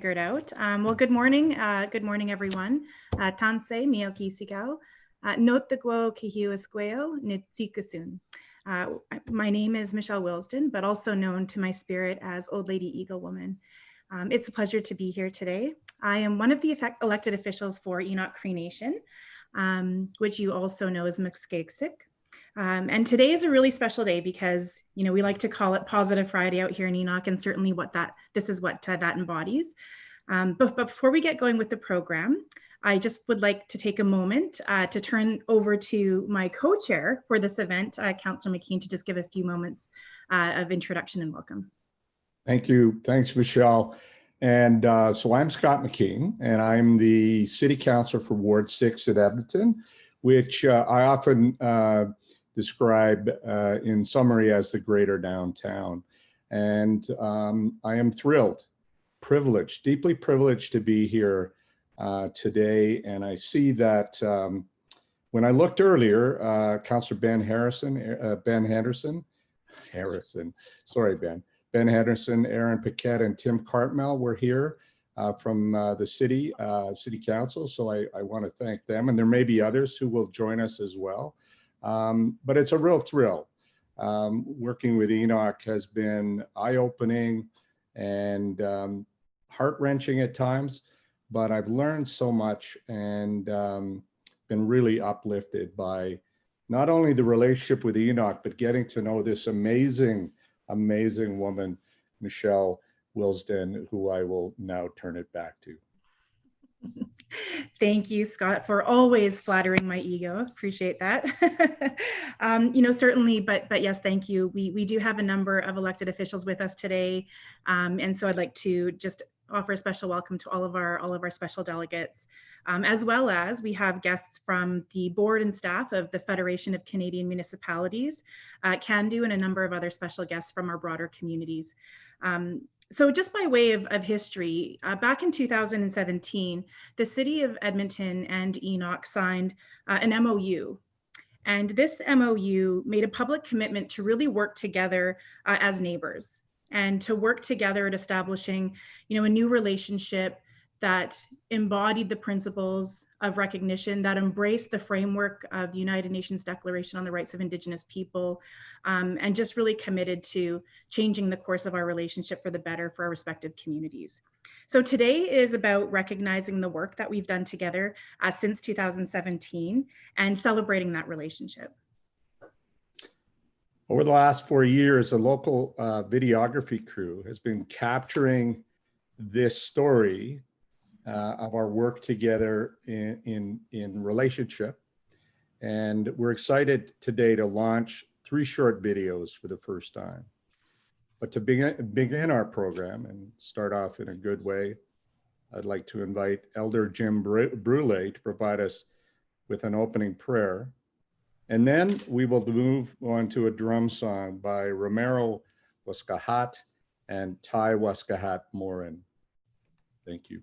Figured out. Well, good morning. Good morning, everyone. Tansei miyoki sigao. Note the guo kihiu esqueo nitsikusun. My name is Michelle Wilsden, but also known to my spirit as Old Lady Eagle Woman. It's a pleasure to be here today. I am one of the elected officials for Enoch Cree Nation, which you also know as Mxkaiksik. And today is a really special day because, we like to call it Positive Friday out here in Enoch, and certainly this is what that embodies. But before we get going with the program, I just would like to take a moment to turn over to my co-chair for this event, Councillor McKean, to just give a few moments of introduction and welcome. Thank you. Thanks, Michelle. And so I'm Scott McKean, and I'm the City Councillor for Ward 6 at Edmonton, which I often describe in summary as the greater downtown. And I am thrilled, privileged, deeply privileged to be here today. And I see that when I looked earlier, Councillor Ben Henderson, Aaron Paquette, and Tim Cartmel were here from the city council. So I want to thank them. And there may be others who will join us as well. But it's a real thrill. Working with Enoch has been eye-opening and heart-wrenching at times, but I've learned so much and been really uplifted by not only the relationship with Enoch, but getting to know this amazing woman, Michelle Wilsden, who I will now turn it back to. Thank you, Scott, for always flattering my ego. Appreciate that. Certainly, but yes, thank you. We do have a number of elected officials with us today. And so I'd like to just offer a special welcome to all of our special delegates, as well as we have guests from the board and staff of the Federation of Canadian Municipalities, CANDU, and a number of other special guests from our broader communities. So just by way of history, back in 2017, the city of Edmonton and Enoch signed an MOU. And this MOU made a public commitment to really work together as neighbors and to work together at establishing, a new relationship that embodied the principles of recognition, that embraced the framework of the United Nations Declaration on the Rights of Indigenous People, and just really committed to changing the course of our relationship for the better for our respective communities. So today is about recognizing the work that we've done together since 2017 and celebrating that relationship. Over the last 4 years, a local videography crew has been capturing this story of our work together in relationship. And we're excited today to launch 3 short videos for the first time. But to begin our program and start off in a good way, I'd like to invite Elder Jim Brule to provide us with an opening prayer. And then we will move on to a drum song by Romero Waskahat and Ty Waskahat Morin. Thank you.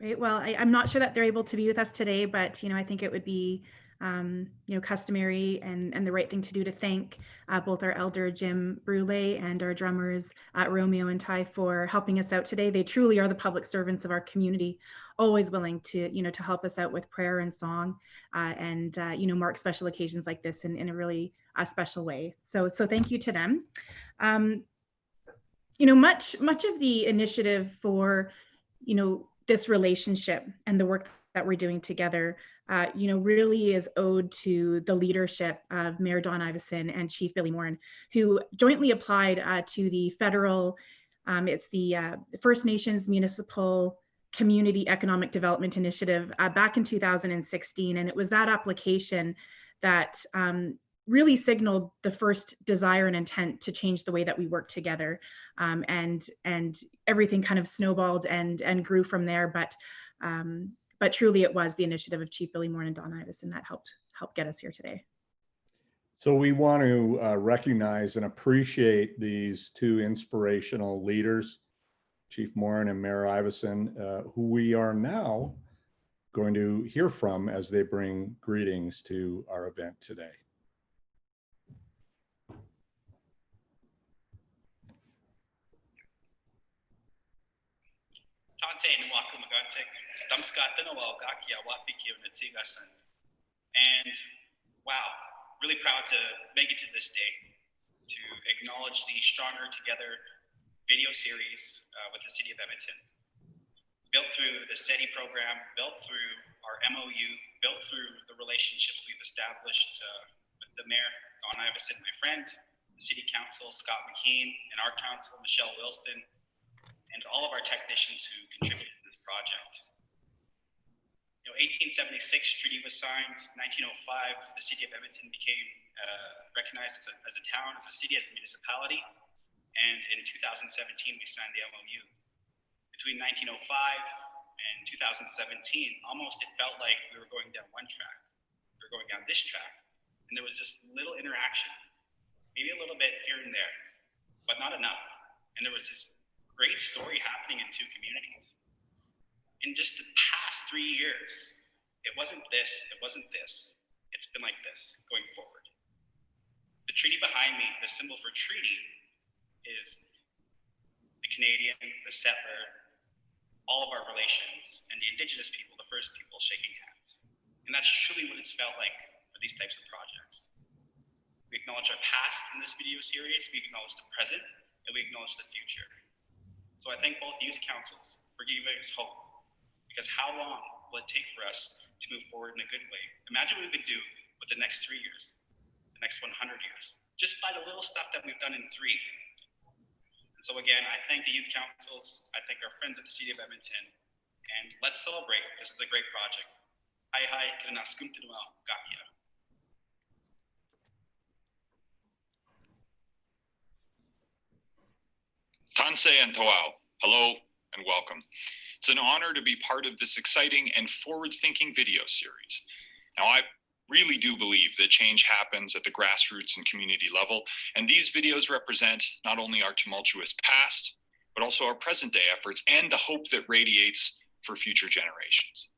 Right. Well, I'm not sure that they're able to be with us today, but I think it would be customary and the right thing to do to thank both our elder Jim Brule and our drummers Romeo and Ty for helping us out today. They truly are the public servants of our community, always willing to to help us out with prayer and song, and mark special occasions like this in a really special way. So thank you to them. Much of the initiative for this relationship and the work that we're doing together, really is owed to the leadership of Mayor Don Iveson and Chief Billy Morin, who jointly applied to the federal, it's the First Nations Municipal Community Economic Development Initiative back in 2016. And it was that application that really signaled the first desire and intent to change the way that we work together. And everything kind of snowballed and grew from there. But truly it was the initiative of Chief Billy Morin and Don Iveson that helped get us here today. So we want to recognize and appreciate these two inspirational leaders, Chief Morin and Mayor Iveson, who we are now going to hear from as they bring greetings to our event today. And wow, really proud to make it to this day to acknowledge the Stronger Together video series with the City of Edmonton. Built through the SETI program, built through our MOU, built through the relationships we've established with the Mayor, Don Iveson, my friend, the City Council, Scott McKean, and our council, Michelle Wilston, and all of our technicians who contributed to this project. 1876 treaty was signed. 1905, the City of Edmonton became recognized as a town, as a city, as a municipality. And in 2017, we signed the MOU. Between 1905 and 2017, almost it felt like we were going down one track. We were going down this track. And there was just little interaction, maybe a little bit here and there, but not enough. And there was this great story happening in two communities. In just the past 3 years, it wasn't this, it wasn't this. It's been like this going forward. The treaty behind me, the symbol for treaty, is the Canadian, the settler, all of our relations, and the Indigenous people, the first people, shaking hands. And that's truly what it's felt like for these types of projects. We acknowledge our past in this video series, we acknowledge the present, and we acknowledge the future. So I thank both youth councils for giving us hope. Because how long will it take for us to move forward in a good way? Imagine what we could do with the next 3 years, the next 100 years, just by the little stuff that we've done in 3. And so again, I thank the youth councils, I thank our friends at the City of Edmonton, and let's celebrate. This is a great project. Hai hai, kina skumtinuel, gakia. Tanse and Toao, hello and welcome. It's an honor to be part of this exciting and forward-thinking video series. Now, I really do believe that change happens at the grassroots and community level, and these videos represent not only our tumultuous past, but also our present-day efforts and the hope that radiates for future generations.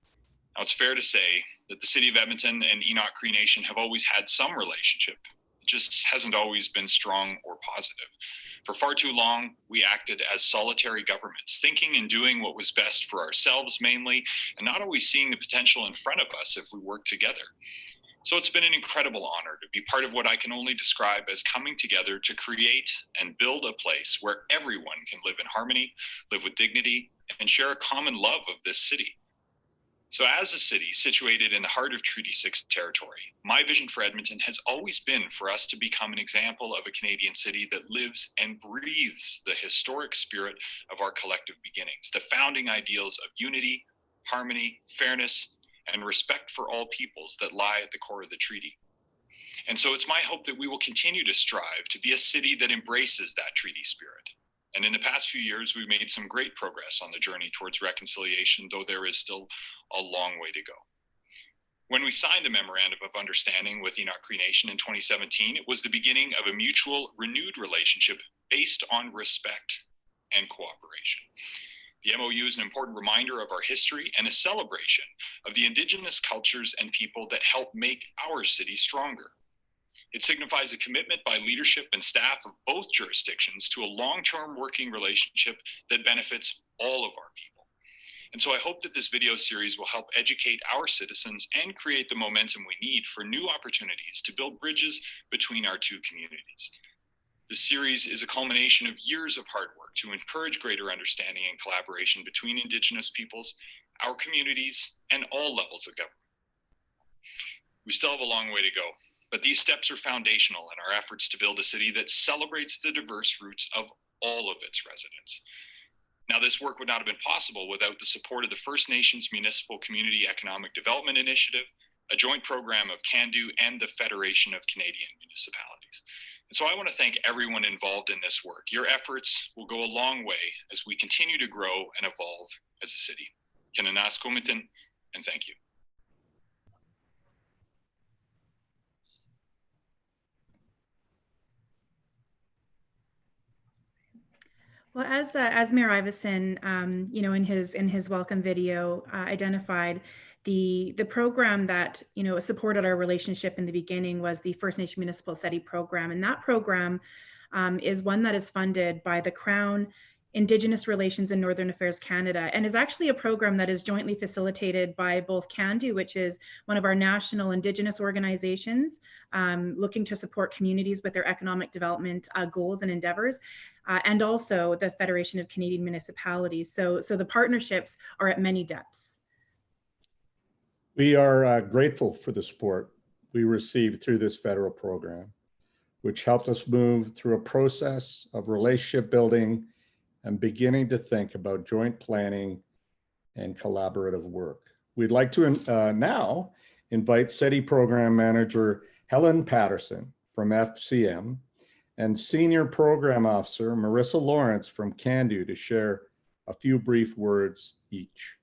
Now, it's fair to say that the City of Edmonton and Enoch Cree Nation have always had some relationship. It just hasn't always been strong or positive. For far too long, we acted as solitary governments, thinking and doing what was best for ourselves mainly, and not always seeing the potential in front of us if we work together. So it's been an incredible honor to be part of what I can only describe as coming together to create and build a place where everyone can live in harmony, live with dignity, and share a common love of this city. So as a city situated in the heart of Treaty 6 territory, my vision for Edmonton has always been for us to become an example of a Canadian city that lives and breathes the historic spirit of our collective beginnings, the founding ideals of unity, harmony, fairness, and respect for all peoples that lie at the core of the treaty. And so it's my hope that we will continue to strive to be a city that embraces that treaty spirit. And in the past few years, we've made some great progress on the journey towards reconciliation, though there is still a long way to go. When we signed the Memorandum of Understanding with Enoch Cree Nation in 2017, it was the beginning of a mutual, renewed relationship based on respect and cooperation. The MOU is an important reminder of our history and a celebration of the Indigenous cultures and people that help make our city stronger. It signifies a commitment by leadership and staff of both jurisdictions to a long-term working relationship that benefits all of our people. And so I hope that this video series will help educate our citizens and create the momentum we need for new opportunities to build bridges between our two communities. This series is a culmination of years of hard work to encourage greater understanding and collaboration between Indigenous peoples, our communities, and all levels of government. We still have a long way to go, but these steps are foundational in our efforts to build a city that celebrates the diverse roots of all of its residents. Now, this work would not have been possible without the support of the First Nations Municipal Community Economic Development Initiative, a joint program of CANDU and the Federation of Canadian Municipalities. And so I want to thank everyone involved in this work. Your efforts will go a long way as we continue to grow and evolve as a city. Kinanas Kumitin, and thank you. Well, as Mayor Iveson, in his welcome video identified, the program that supported our relationship in the beginning was the First Nation Municipal SETI program, and that program is one that is funded by the Crown, Indigenous Relations and Northern Affairs Canada, and is actually a program that is jointly facilitated by both CANDU, which is one of our national Indigenous organizations looking to support communities with their economic development goals and endeavors, and also the Federation of Canadian Municipalities. So the partnerships are at many depths. We are grateful for the support we received through this federal program, which helped us move through a process of relationship building and beginning to think about joint planning and collaborative work. We'd like to now invite SETI Program Manager Helen Patterson from FCM and Senior Program Officer Marissa Lawrence from CANDU to share a few brief words each.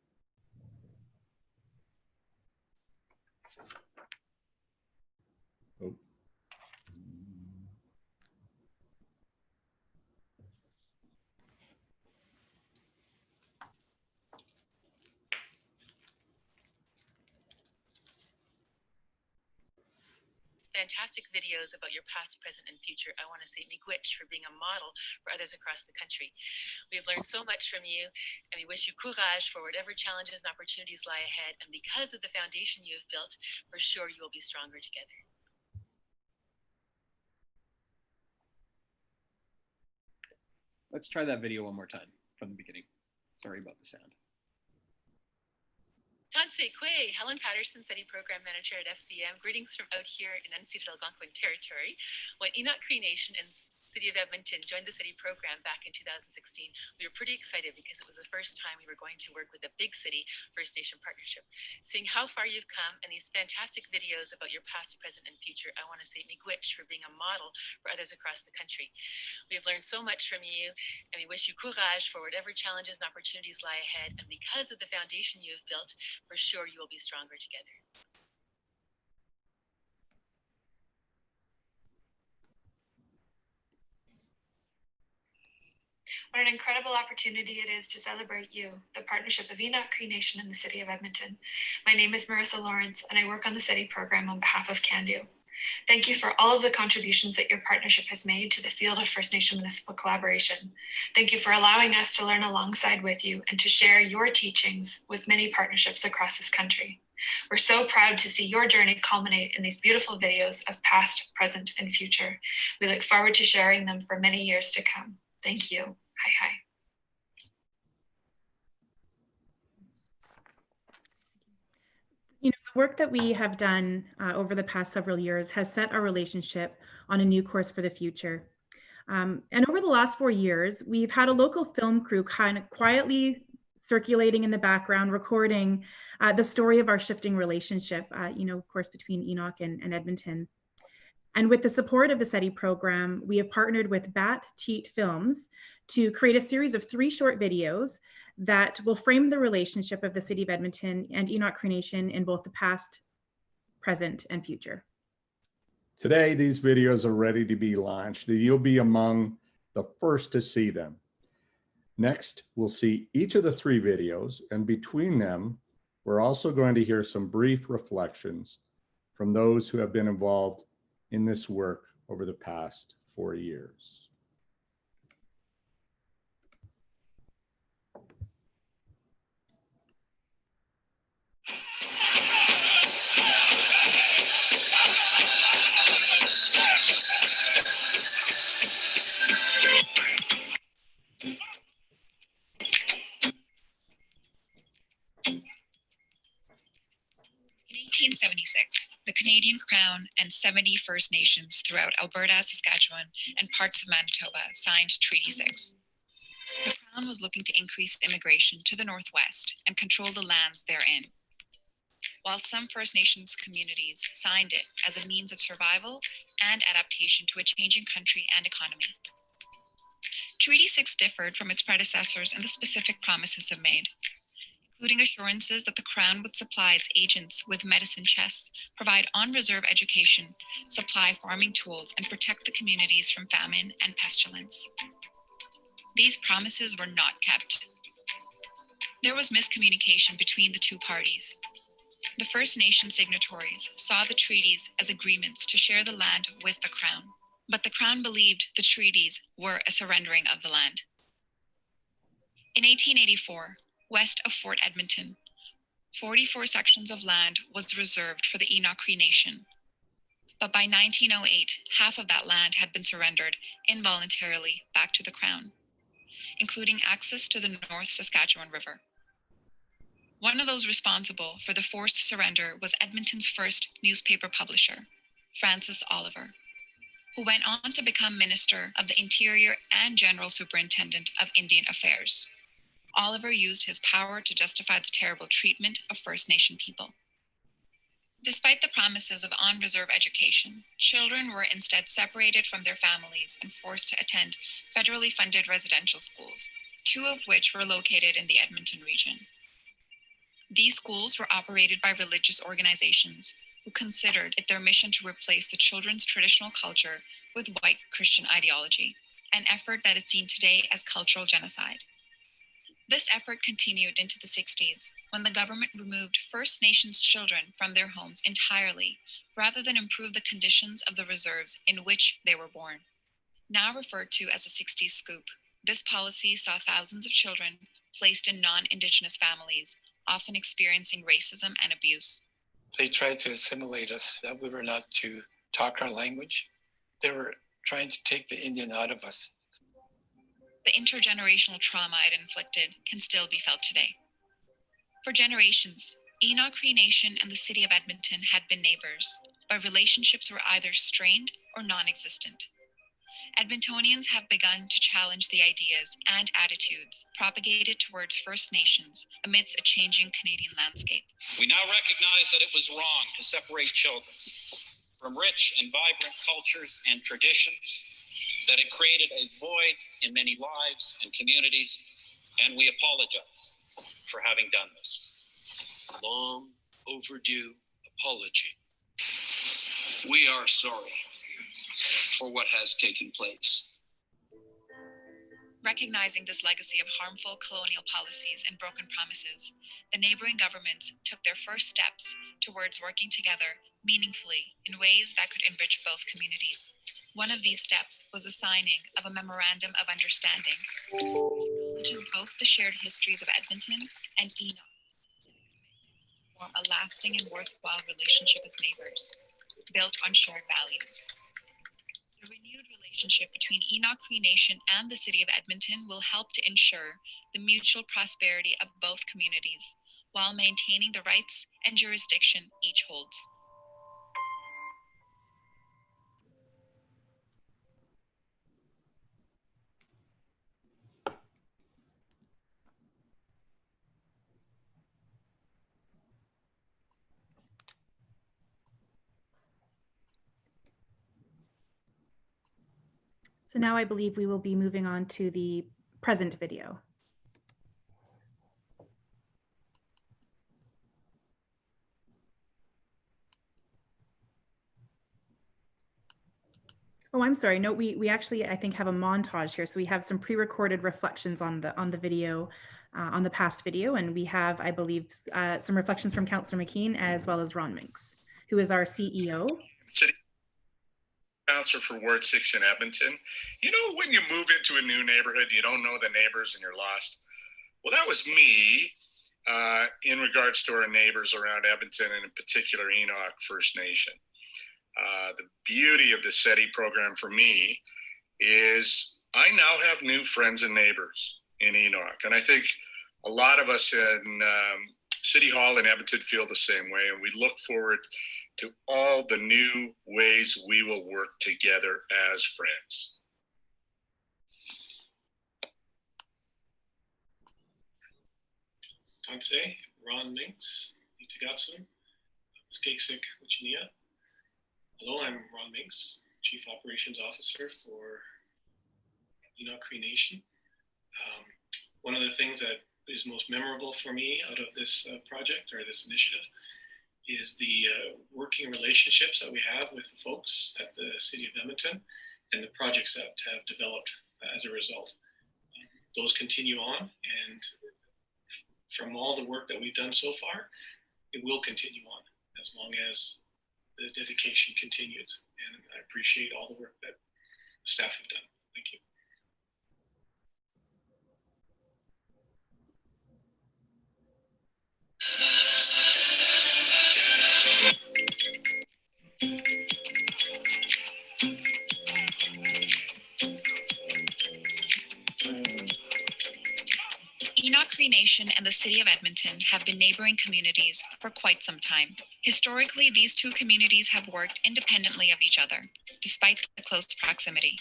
Fantastic videos about your past, present, and future. I want to say miigwech for being a model for others across the country. We have learned so much from you, and we wish you courage for whatever challenges and opportunities lie ahead. And because of the foundation you have built, for sure you will be stronger together. Let's try that video one more time from the beginning. Sorry about the sound. Tansei Kwe, Helen Patterson, SETI Program Manager at FCM. Greetings from out here in unceded Algonquin territory. When Enoch Cree Nation and City of Edmonton joined the SETI program back in 2016, we were pretty excited because it was the first time we were going to work with a big city First Nation partnership. Seeing how far you've come and these fantastic videos about your past, present, and future, I want to say miigwech for being a model for others across the country. We have learned so much from you, and we wish you courage for whatever challenges and opportunities lie ahead. And because of the foundation you have built, for sure you will be stronger together. What an incredible opportunity it is to celebrate you, the partnership of Enoch Cree Nation and the City of Edmonton. My name is Marissa Lawrence, and I work on the SETI program on behalf of CANDU. Thank you for all of the contributions that your partnership has made to the field of First Nation municipal collaboration. Thank you for allowing us to learn alongside with you and to share your teachings with many partnerships across this country. We're so proud to see your journey culminate in these beautiful videos of past, present, and future. We look forward to sharing them for many years to come. Thank you. Hi. The work that we have done over the past several years has set our relationship on a new course for the future. And over the last 4 years, we've had a local film crew kind of quietly circulating in the background, recording the story of our shifting relationship, of course, between Enoch and Edmonton. And with the support of the SETI program, we have partnered with Bat Cheat Films to create a series of 3 short videos that will frame the relationship of the City of Edmonton and Enoch Cree Nation in both the past, present, and future. Today, these videos are ready to be launched. You'll be among the first to see them. Next, we'll see each of the 3 videos, and between them, we're also going to hear some brief reflections from those who have been involved in this work over the past 4 years. In 1876, the Canadian Crown and 70 First Nations throughout Alberta, Saskatchewan, and parts of Manitoba signed Treaty 6. The Crown was looking to increase immigration to the Northwest and control the lands therein. While some First Nations communities signed it as a means of survival and adaptation to a changing country and economy. Treaty 6 differed from its predecessors in the specific promises it made, including assurances that the Crown would supply its agents with medicine chests, provide on-reserve education, supply farming tools, and protect the communities from famine and pestilence. These promises were not kept. There was miscommunication between the 2 parties. The First Nation signatories saw the treaties as agreements to share the land with the Crown, but the Crown believed the treaties were a surrendering of the land. In 1884, west of Fort Edmonton, 44 sections of land was reserved for the Enoch Cree Nation. But by 1908, half of that land had been surrendered involuntarily back to the Crown, including access to the North Saskatchewan River. One of those responsible for the forced surrender was Edmonton's first newspaper publisher, Francis Oliver, who went on to become Minister of the Interior and General Superintendent of Indian Affairs. Oliver used his power to justify the terrible treatment of First Nation people. Despite the promises of on-reserve education, children were instead separated from their families and forced to attend federally funded residential schools, 2 of which were located in the Edmonton region. These schools were operated by religious organizations who considered it their mission to replace the children's traditional culture with white Christian ideology, an effort that is seen today as cultural genocide. This effort continued into the 60s, when the government removed First Nations children from their homes entirely, rather than improve the conditions of the reserves in which they were born. Now referred to as the 60s scoop, this policy saw thousands of children placed in non-Indigenous families, often experiencing racism and abuse. They tried to assimilate us, that we were not to talk our language. They were trying to take the Indian out of us. The intergenerational trauma it inflicted can still be felt today. For generations, Enoch Cree Nation and the city of Edmonton had been neighbors, but relationships were either strained or non-existent. Edmontonians have begun to challenge the ideas and attitudes propagated towards First Nations amidst a changing Canadian landscape. We now recognize that it was wrong to separate children from rich and vibrant cultures and traditions, that it created a void in many lives and communities, and we apologize for having done this. Long overdue apology. We are sorry for what has taken place. Recognizing this legacy of harmful colonial policies and broken promises, the neighboring governments took their first steps towards working together meaningfully in ways that could enrich both communities. One of these steps was the signing of a Memorandum of Understanding, which acknowledges both the shared histories of Edmonton and Enoch, to form a lasting and worthwhile relationship as neighbors, built on shared values. The renewed relationship between Enoch Cree Nation and the City of Edmonton will help to ensure the mutual prosperity of both communities, while maintaining the rights and jurisdiction each holds. So now I believe we will be moving on to the present video. Oh, I'm sorry. No, we actually, I think, have a montage here. So we have some pre-recorded reflections on the video, on the past video, and we have, I believe, some reflections from Councillor McKean as well as Ron Minks, who is our CEO. City Councillor for Ward 6 in Edmonton. You know, when you move into a new neighborhood, you don't know the neighbors and you're lost. Well, that was me in regards to our neighbors around Edmonton, and in particular Enoch First Nation. The beauty of the SETI program for me is I now have new friends and neighbors in Enoch. And I think a lot of us in City Hall in Edmonton feel the same way. And we look forward to all the new ways we will work together as friends. Tante, Ron Minks, Itigatsun, Muskegsic, Wichinia. Hello, I'm Ron Minks, Chief Operations Officer for Enoch Cree Nation. One of the things that is most memorable for me out of this project or this initiative is the working relationships that we have with the folks at the City of Edmonton and the projects that have developed as a result. Those continue on, and from all the work that we've done so far, it will continue on as long as the dedication continues. And I appreciate all the work that the staff have done. Thank you. Enoch Cree Nation and the City of Edmonton have been neighboring communities for quite some time. Historically, these two communities have worked independently of each other, despite the close proximity.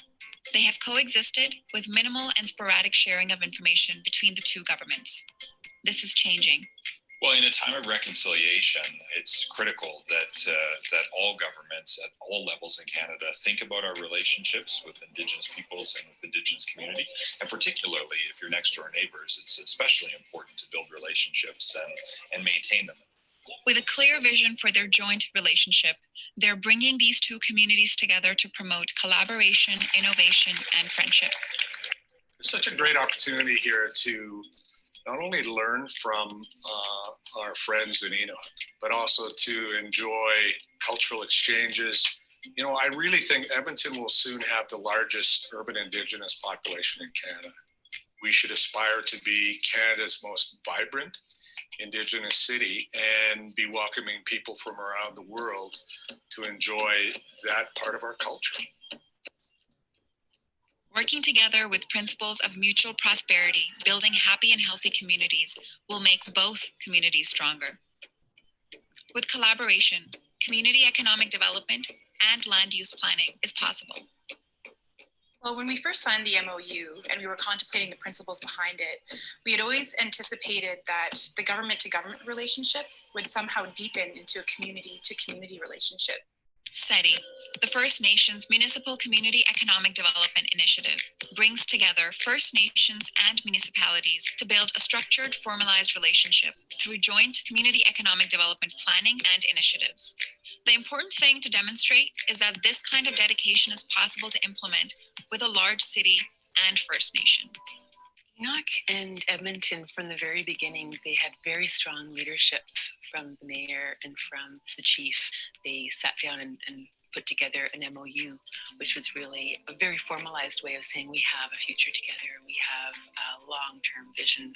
They have coexisted with minimal and sporadic sharing of information between the two governments. This is changing. Well, in a time of reconciliation, it's critical that all governments at all levels in Canada think about our relationships with Indigenous peoples and with Indigenous communities. And particularly if you're next door neighbors, it's especially important to build relationships and maintain them. With a clear vision for their joint relationship, they're bringing these two communities together to promote collaboration, innovation, and friendship. It's such a great opportunity here to not only learn from our friends in Enoch, but also to enjoy cultural exchanges. You know, I really think Edmonton will soon have the largest urban Indigenous population in Canada. We should aspire to be Canada's most vibrant Indigenous city and be welcoming people from around the world to enjoy that part of our culture. Working together with principles of mutual prosperity, building happy and healthy communities will make both communities stronger. With collaboration, community economic development and land use planning is possible. Well, when we first signed the MOU and we were contemplating the principles behind it, we had always anticipated that the government-to-government relationship would somehow deepen into a community-to-community relationship. SETI, the First Nations Municipal Community Economic Development Initiative, brings together First Nations and municipalities to build a structured, formalized relationship through joint community economic development planning and initiatives. The important thing to demonstrate is that this kind of dedication is possible to implement with a large city and First Nation. Enoch and Edmonton, from the very beginning, they had very strong leadership from the mayor and from the chief. They sat down and put together an MOU, which was really a very formalized way of saying we have a future together, we have a long-term vision.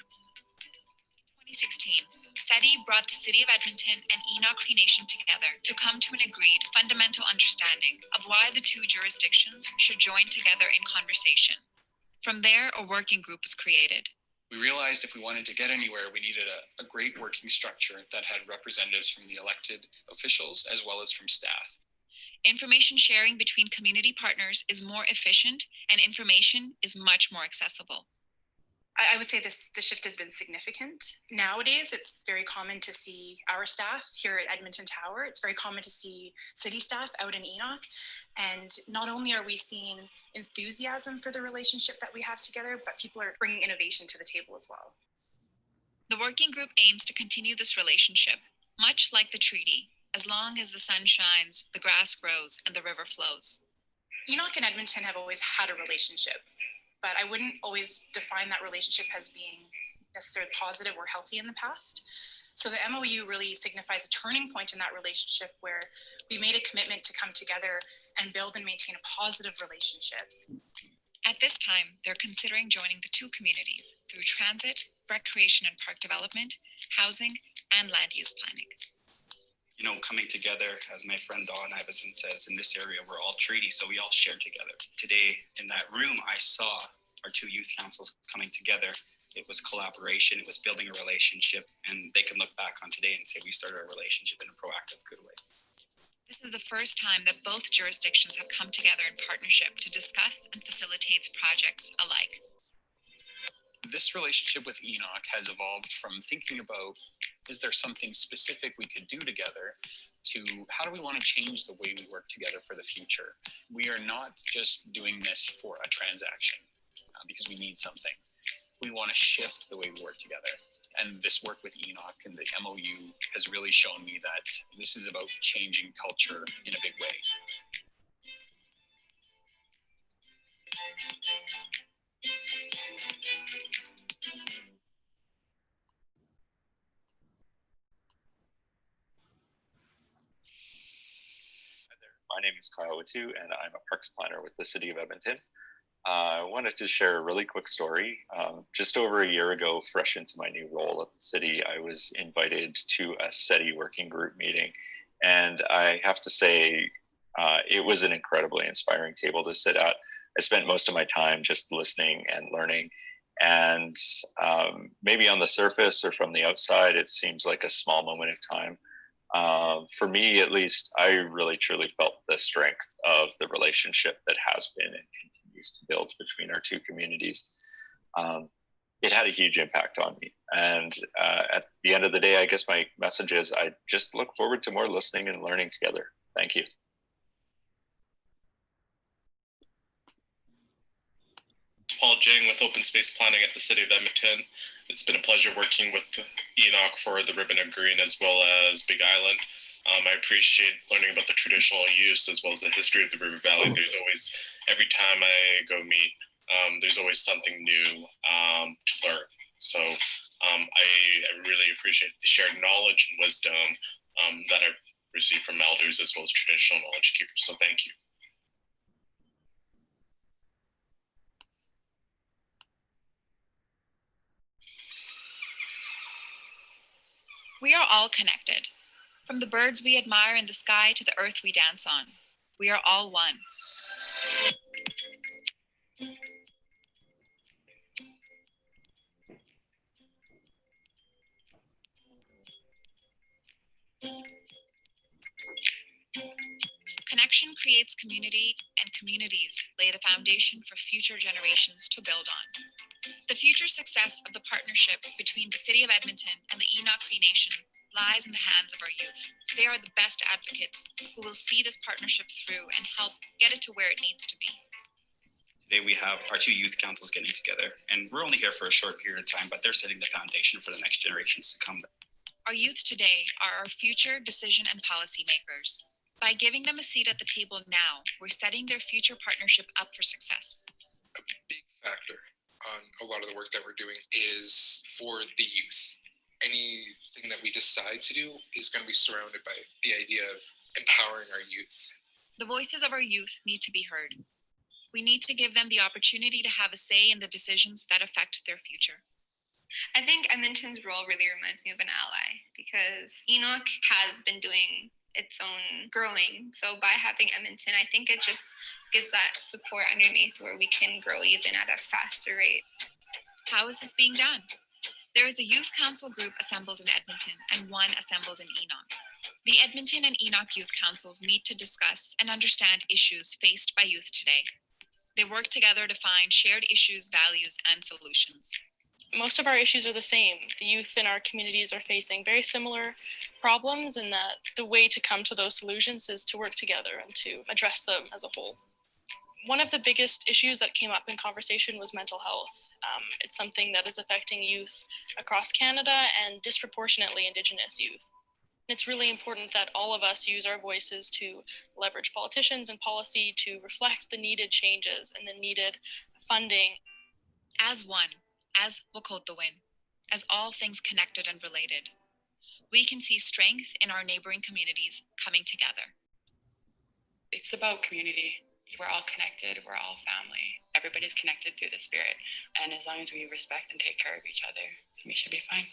2016, SETI brought the City of Edmonton and Enoch Cree Nation together to come to an agreed fundamental understanding of why the two jurisdictions should join together in conversation. From there, a working group was created. We realized if we wanted to get anywhere, we needed a great working structure that had representatives from the elected officials as well as from staff. Information sharing between community partners is more efficient and information is much more accessible. I would say the shift has been significant. Nowadays, it's very common to see our staff here at Edmonton Tower. It's very common to see city staff out in Enoch. And not only are we seeing enthusiasm for the relationship that we have together, but people are bringing innovation to the table as well. The working group aims to continue this relationship, much like the treaty, as long as the sun shines, the grass grows, and the river flows. Enoch and Edmonton have always had a relationship, but I wouldn't always define that relationship as being necessarily positive or healthy in the past. So the MOU really signifies a turning point in that relationship where we made a commitment to come together and build and maintain a positive relationship. At this time, they're considering joining the two communities through transit, recreation and park development, housing, and land use planning. You know, coming together, as my friend Dawn Iveson says, in this area, we're all treaty, so we all share together. Today, in that room, I saw our two youth councils coming together. It was collaboration, it was building a relationship, and they can look back on today and say we started our relationship in a proactive, good way. This is the first time that both jurisdictions have come together in partnership to discuss and facilitate projects alike. This relationship with Enoch has evolved from thinking about, is there something specific we could do together, to how do we want to change the way we work together for the future? We are not just doing this for a transaction because we need something. We want to shift the way we work together. And this work with Enoch and the MOU has really shown me that this is about changing culture in a big way. My name is Kyle Watu, and I'm a parks planner with the City of Edmonton. I wanted to share a really quick story. Just over a year ago, fresh into my new role at the city, I was invited to a SETI working group meeting. And I have to say, it was an incredibly inspiring table to sit at. I spent most of my time just listening and learning. And maybe on the surface or from the outside, it seems like a small moment of time. For me, at least, I really truly felt the strength of the relationship that has been and continues to build between our two communities. It had a huge impact on me. And at the end of the day, I guess my message is I just look forward to more listening and learning together. Thank you. Paul Jing with Open Space Planning at the City of Edmonton. It's been a pleasure working with Enoch for the Ribbon of Green as well as Big Island. I appreciate learning about the traditional use as well as the history of the River Valley. There's always, every time I go meet, there's always something new to learn. So I really appreciate the shared knowledge and wisdom that I've received from elders as well as traditional knowledge keepers. So thank you. We are all connected. From the birds we admire in the sky to the earth we dance on. We are all one. Connection creates community, and communities lay the foundation for future generations to build on. The future success of the partnership between the City of Edmonton and the Enoch Cree Nation lies in the hands of our youth. They are the best advocates who will see this partnership through and help get it to where it needs to be. Today we have our two youth councils getting together, and we're only here for a short period of time, but they're setting the foundation for the next generations to come. Our youth today are our future decision and policy makers. By giving them a seat at the table now, we're setting their future partnership up for success. A big factor on a lot of the work that we're doing is for the youth. Anything that we decide to do is going to be surrounded by the idea of empowering our youth. The voices of our youth need to be heard. We need to give them the opportunity to have a say in the decisions that affect their future. I think Edmonton's role really reminds me of an ally because Enoch has been doing its own growing. So by having Edmonton, I think it just gives that support underneath where we can grow even at a faster rate. How is this being done? There is a youth council group assembled in Edmonton and one assembled in Enoch. The Edmonton and Enoch youth councils meet to discuss and understand issues faced by youth today. They work together to find shared issues, values, and solutions. Most of our issues are the same. The youth in our communities are facing very similar problems, and that the way to come to those solutions is to work together and to address them as a whole. One of the biggest issues that came up in conversation was mental health. It's something that is affecting youth across Canada and disproportionately Indigenous youth. It's really important that all of us use our voices to leverage politicians and policy to reflect the needed changes and the needed funding. As one, as Wokotowin, as all things connected and related, we can see strength in our neighboring communities coming together. It's about community. We're all connected, we're all family. Everybody's connected through the spirit. And as long as we respect and take care of each other, we should be fine.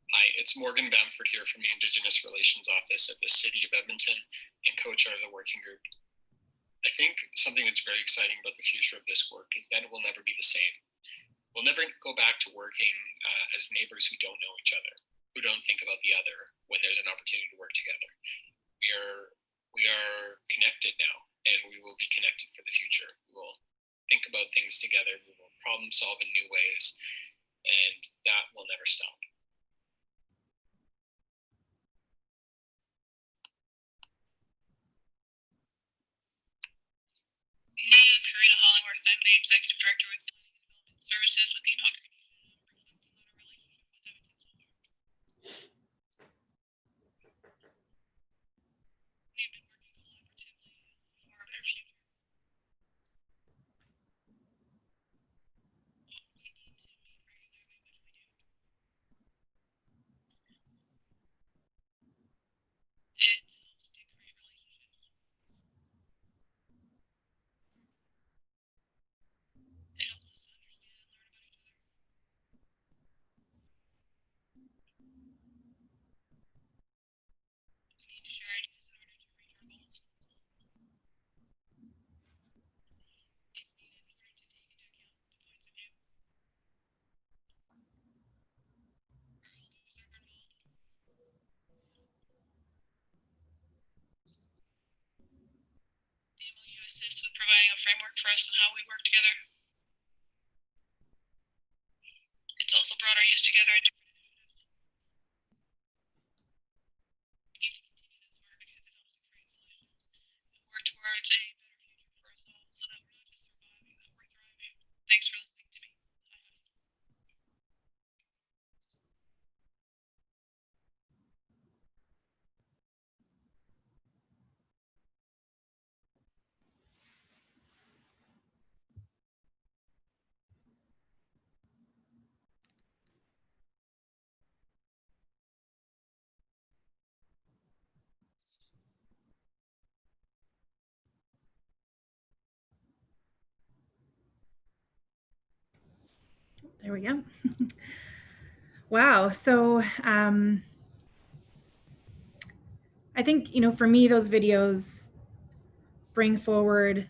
Hi, it's Morgan Bamford here from the Indigenous Relations Office at the City of Edmonton and co-chair of the working group. I think something that's very exciting about the future of this work is that it will never be the same. We'll never go back to working as neighbors who don't know each other, who don't think about the other when there's an opportunity to work together. We are connected now, and we will be connected for the future. We will think about things together, we will problem solve in new ways, and that will never stop. Karina Hollingworth. I'm the Executive Director with Development Services with Enoch Cree. We've been working collaboratively for our future. We need to meet regularly, which we do. It helps to create relationships. It helps us understand and learn about each other. We need to share ideas in order to reach our goals. It's needed in order to take into account the points of view. Our elders are involved. The MOU assists with providing a framework for us and how we work together. It's also brought our youth together in different initiatives. We need to continue this work because it helps to create solutions and work towards a better future for us all so that we're not just surviving, that we're thriving. Thanks for listening to me. There we go. Wow. So I think, you know, for me, those videos bring forward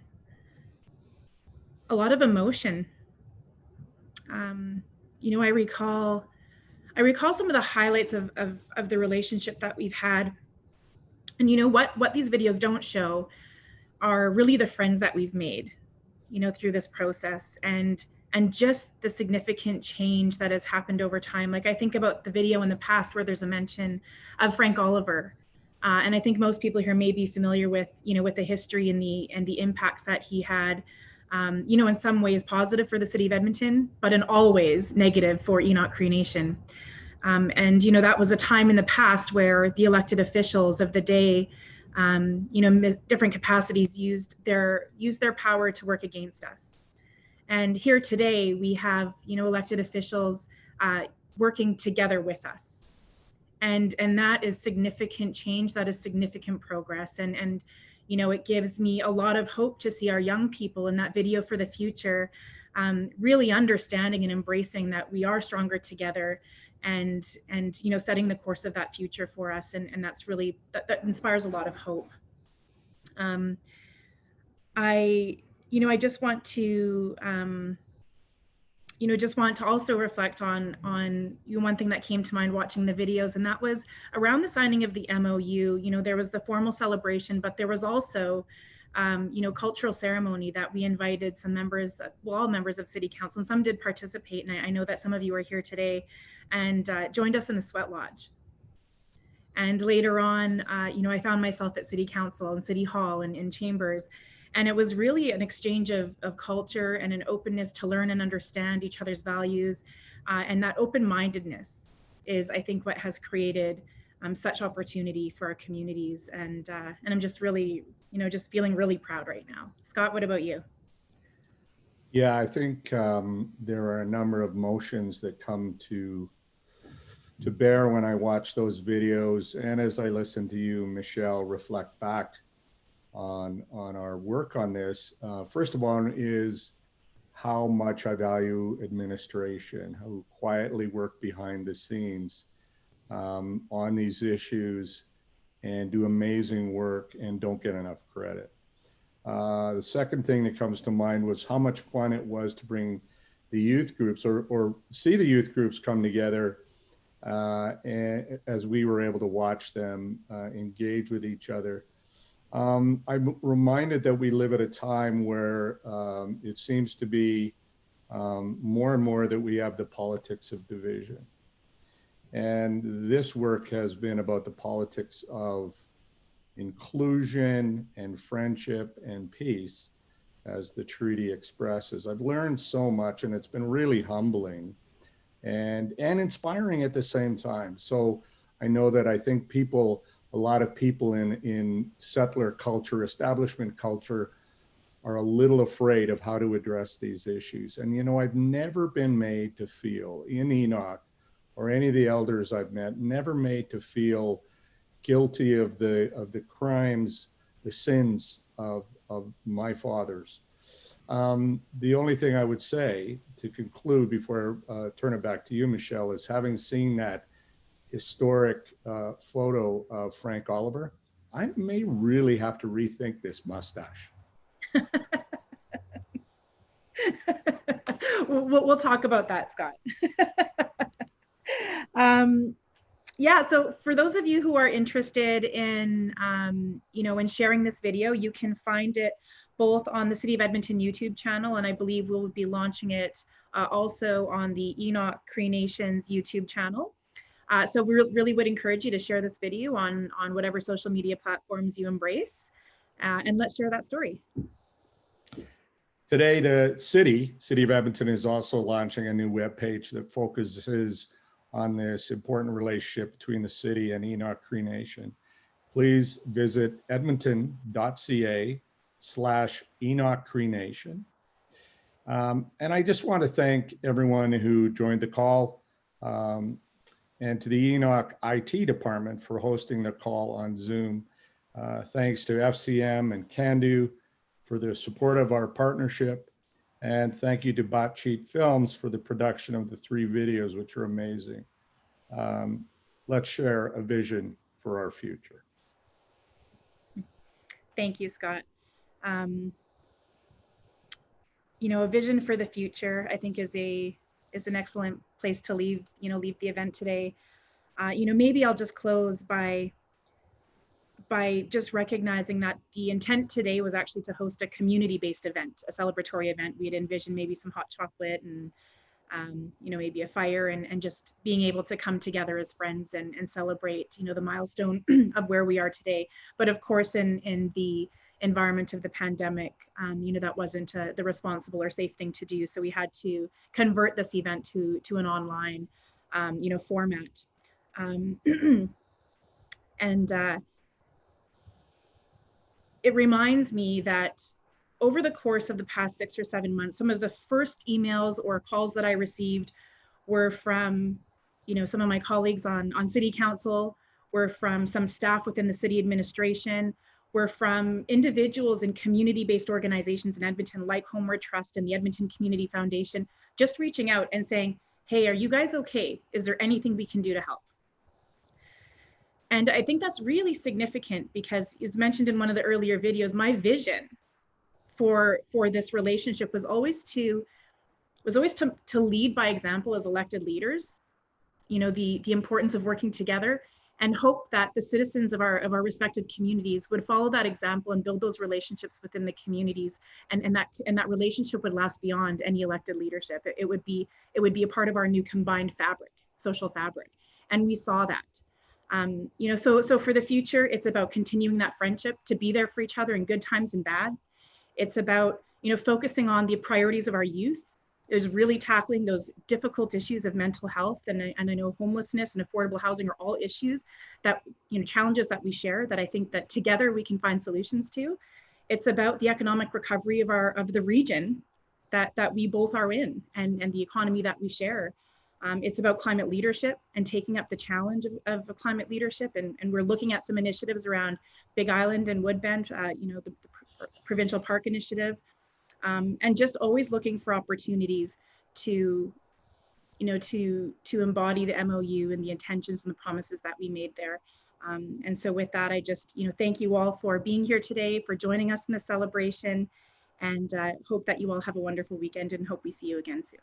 a lot of emotion. You know, I recall some of the highlights of the relationship that we've had. And you know what these videos don't show are really the friends that we've made, you know, through this process, and just the significant change that has happened over time. Like I think about the video in the past where there's a mention of Frank Oliver. And I think most people here may be familiar with, you know, with the history and the impacts that he had, you know, in some ways positive for the city of Edmonton, but in all ways negative for Enoch Cree Nation. And, you know, that was a time in the past where the elected officials of the day, you know, different capacities used their power to work against us. And here today we have, you know, elected officials working together with us. And that is significant change, that is significant progress. And you know, it gives me a lot of hope to see our young people in that video for the future, really understanding and embracing that we are stronger together, and you know, setting the course of that future for us. And that's really, that inspires a lot of hope. You know, I just want to, you know, just want to also reflect on you know, one thing that came to mind watching the videos, and that was around the signing of the MOU. You know, there was the formal celebration, but there was also, you know, cultural ceremony that we invited some members, well, all members of City Council, and some did participate. And I know that some of you are here today and joined us in the Sweat Lodge. And later on, you know, I found myself at City Council and City Hall and in chambers. And it was really an exchange of culture and an openness to learn and understand each other's values. And that open-mindedness is, I think, what has created such opportunity for our communities. And I'm just really, just feeling really proud right now. Scott, what about you? Yeah, I think there are a number of emotions that come to bear when I watch those videos, and as I listen to you, Michelle, reflect back on our work on this. First of all, is how much I value administration, who quietly work behind the scenes on these issues and do amazing work and don't get enough credit. The second thing that comes to mind was how much fun it was to bring the youth groups or see the youth groups come together, and as we were able to watch them engage with each other. I'm reminded that we live at a time where it seems to be more and more that we have the politics of division. And this work has been about the politics of inclusion and friendship and peace, as the treaty expresses. I've learned so much, and it's been really humbling and inspiring at the same time. So I know that I think a lot of people in settler culture, establishment culture, are a little afraid of how to address these issues. And I've never been made to feel, in Enoch or any of the elders I've met, never made to feel guilty of the crimes, the sins of my fathers. The only thing I would say to conclude before I turn it back to you, Michelle, is having seen that historic photo of Frank Oliver, I may really have to rethink this mustache. We'll talk about that, Scott. Yeah, so for those of you who are interested in, in sharing this video, you can find it both on the City of Edmonton YouTube channel, and I believe we'll be launching it also on the Enoch Cree Nation's YouTube channel. So we really would encourage you to share this video on whatever social media platforms you embrace, and let's share that story. Today, the City of Edmonton is also launching a new webpage that focuses on this important relationship between the city and Enoch Cree Nation. Please visit edmonton.ca/Enoch Cree Nation. And I just want to thank everyone who joined the call, and to the Enoch IT department for hosting the call on Zoom. Thanks to FCM and Candu for their support of our partnership. And thank you to Botcheat Films for the production of the 3 videos, which are amazing. Let's share a vision for our future. Thank you, Scott. A vision for the future, I think, is an excellent place to leave the event today. Maybe I'll just close by just recognizing that the intent today was actually to host a community-based event, a celebratory event. We had envisioned maybe some hot chocolate and maybe a fire and just being able to come together as friends and celebrate the milestone of where we are today. But of course, in the environment of the pandemic, that wasn't the responsible or safe thing to do. So we had to convert this event to an online format. It reminds me that over the course of the past 6 or 7 months, some of the first emails or calls that I received were from, some of my colleagues on City Council, were from some staff within the city administration, were from individuals in community-based organizations in Edmonton, like Homeward Trust and the Edmonton Community Foundation, just reaching out and saying, hey, are you guys okay? Is there anything we can do to help? And I think that's really significant because, as mentioned in one of the earlier videos, my vision for this relationship was always to lead by example as elected leaders, the importance of working together, and hope that the citizens of our respective communities would follow that example and build those relationships within the communities, and that relationship would last beyond any elected leadership. It would be a part of our new combined fabric, social fabric, and we saw that. So for the future, it's about continuing that friendship, to be there for each other in good times and bad, It's about, you know, focusing on the priorities of our youth. Is really tackling those difficult issues of mental health, and I know homelessness and affordable housing are all issues that, you know, challenges that we share, that I think that together we can find solutions to. It's about the economic recovery of the region that we both are in, and the economy that we share. It's about climate leadership and taking up the challenge of climate leadership, and we're looking at some initiatives around Big Island and Woodbend, you know, the provincial park initiative. And just always looking for opportunities to, you know, to embody the MOU and the intentions and the promises that we made there. And so with that, I just, you know, thank you all for being here today, for joining us in the celebration, and hope that you all have a wonderful weekend, and hope we see you again soon.